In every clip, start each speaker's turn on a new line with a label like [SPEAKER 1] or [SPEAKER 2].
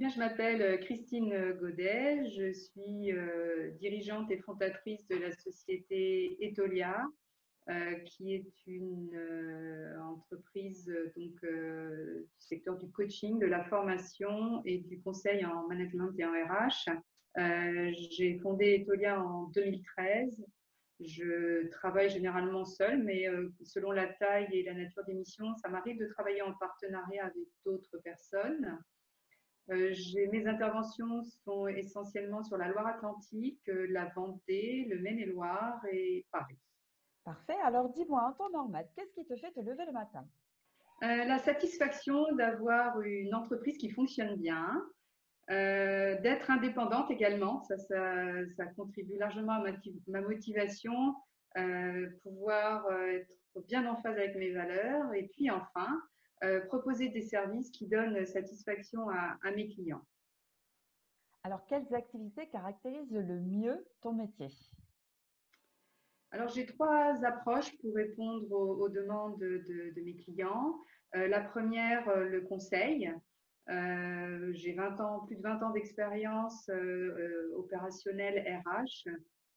[SPEAKER 1] bien, je m'appelle Christine Godet, je suis dirigeante et fondatrice de la société Etolia, qui est une entreprise du secteur du coaching, de la formation et du conseil en management et en RH. J'ai fondé Etolia en 2013. Je travaille généralement seule, mais selon la taille et la nature des missions, ça m'arrive de travailler en partenariat avec d'autres personnes. Mes interventions sont essentiellement sur la Loire-Atlantique, la Vendée, le Maine-et-Loire et Paris.
[SPEAKER 2] Parfait. Alors dis-moi, en temps normal, qu'est-ce qui te fait te lever le matin?
[SPEAKER 1] La satisfaction d'avoir une entreprise qui fonctionne bien, d'être indépendante également, ça contribue largement à ma motivation, pouvoir être bien en phase avec mes valeurs et puis enfin, proposer des services qui donnent satisfaction à mes clients.
[SPEAKER 2] Alors, quelles activités caractérisent le mieux ton métier?
[SPEAKER 1] Alors, j'ai trois approches pour répondre aux demandes de mes clients. La première, le conseil. J'ai 20 ans, plus de 20 ans d'expérience opérationnelle RH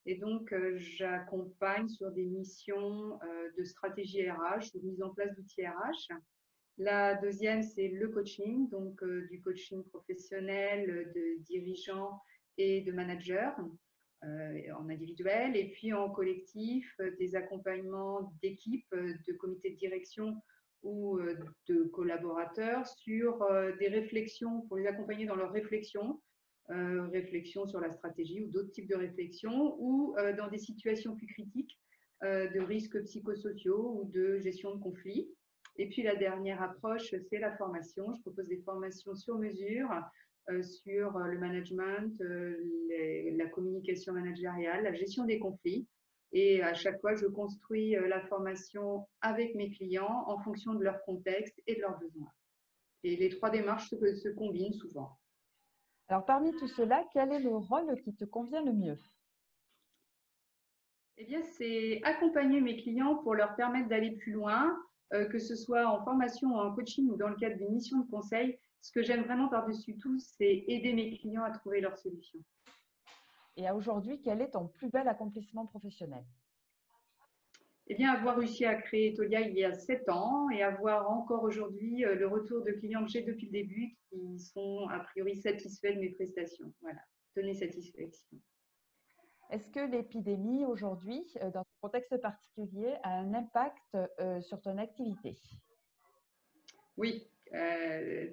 [SPEAKER 1] et donc j'accompagne sur des missions de stratégie RH ou de mise en place d'outils RH. La deuxième, c'est le coaching, donc du coaching professionnel de dirigeants et de managers en individuel et puis en collectif, des accompagnements d'équipes, de comités de direction ou de collaborateurs sur des réflexions pour les accompagner dans leurs réflexions, réflexions sur la stratégie ou d'autres types de réflexions ou dans des situations plus critiques de risques psychosociaux ou de gestion de conflits. Et puis la dernière approche, c'est la formation. Je propose des formations sur mesure sur le management, la communication managériale, la gestion des conflits. Et à chaque fois, je construis la formation avec mes clients en fonction de leur contexte et de leurs besoins. Et les trois démarches se combinent souvent.
[SPEAKER 2] Alors, parmi tout cela, quel est le rôle qui te convient le mieux?
[SPEAKER 1] Eh bien, c'est accompagner mes clients pour leur permettre d'aller plus loin, que ce soit en formation, en coaching ou dans le cadre d'une mission de conseil. Ce que j'aime vraiment par-dessus tout, c'est aider mes clients à trouver leur solution.
[SPEAKER 2] Et aujourd'hui, quel est ton plus bel accomplissement professionnel?
[SPEAKER 1] Eh bien, avoir réussi à créer Etolia il y a 7 ans et avoir encore aujourd'hui le retour de clients que j'ai depuis le début qui sont a priori satisfaits de mes prestations. Voilà, donner satisfaction.
[SPEAKER 2] Est-ce que l'épidémie aujourd'hui, dans ce contexte particulier, a un impact sur ton activité?
[SPEAKER 1] Oui,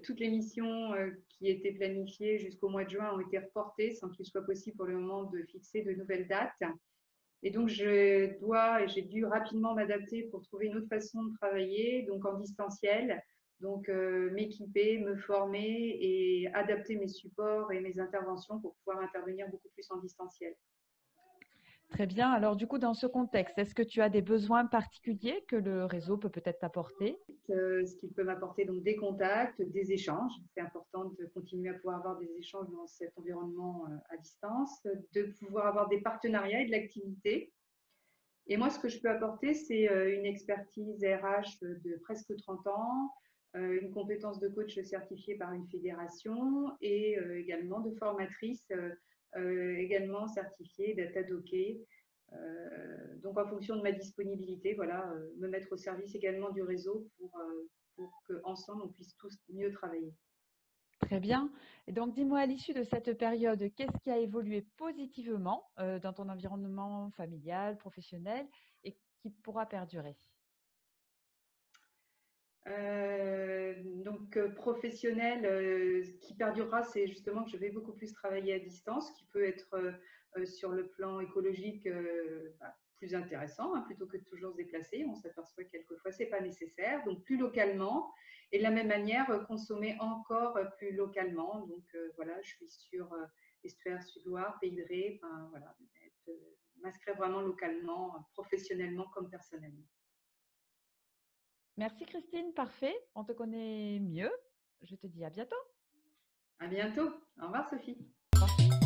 [SPEAKER 1] toutes les missions qui étaient planifiées jusqu'au mois de juin ont été reportées sans qu'il soit possible pour le moment de fixer de nouvelles dates. Et donc, j'ai dû rapidement m'adapter pour trouver une autre façon de travailler, donc en distanciel, donc m'équiper, me former et adapter mes supports et mes interventions pour pouvoir intervenir beaucoup plus en distanciel.
[SPEAKER 2] Très bien. Alors, du coup, dans ce contexte, est-ce que tu as des besoins particuliers que le réseau peut peut-être t'apporter?
[SPEAKER 1] Ce qu'il peut m'apporter donc des contacts, des échanges. C'est important de continuer à pouvoir avoir des échanges dans cet environnement à distance, de pouvoir avoir des partenariats et de l'activité. Et moi, ce que je peux apporter, c'est une expertise RH de presque 30 ans, une compétence de coach certifiée par une fédération et également de formatrice également certifiée, data dockée. Donc, en fonction de ma disponibilité, voilà, me mettre au service également du réseau pour qu'ensemble, on puisse tous mieux travailler.
[SPEAKER 2] Très bien. Et donc, dis-moi, à l'issue de cette période, qu'est-ce qui a évolué positivement dans ton environnement familial, professionnel et qui pourra perdurer?
[SPEAKER 1] Professionnel, ce qui perdurera, c'est justement que je vais beaucoup plus travailler à distance, qui peut être sur le plan écologique plus intéressant, hein, plutôt que de toujours se déplacer. On s'aperçoit que quelquefois c'est pas nécessaire, donc plus localement. Et de la même manière, consommer encore plus localement. Donc voilà, je suis sur Estuaire Sud-Loire, Pays de Ré, enfin voilà, m'inscrire vraiment localement, professionnellement comme personnellement.
[SPEAKER 2] Merci Christine, parfait. On te connaît mieux. Je te dis à bientôt.
[SPEAKER 1] À bientôt. Au revoir, Sophie.
[SPEAKER 2] Au revoir.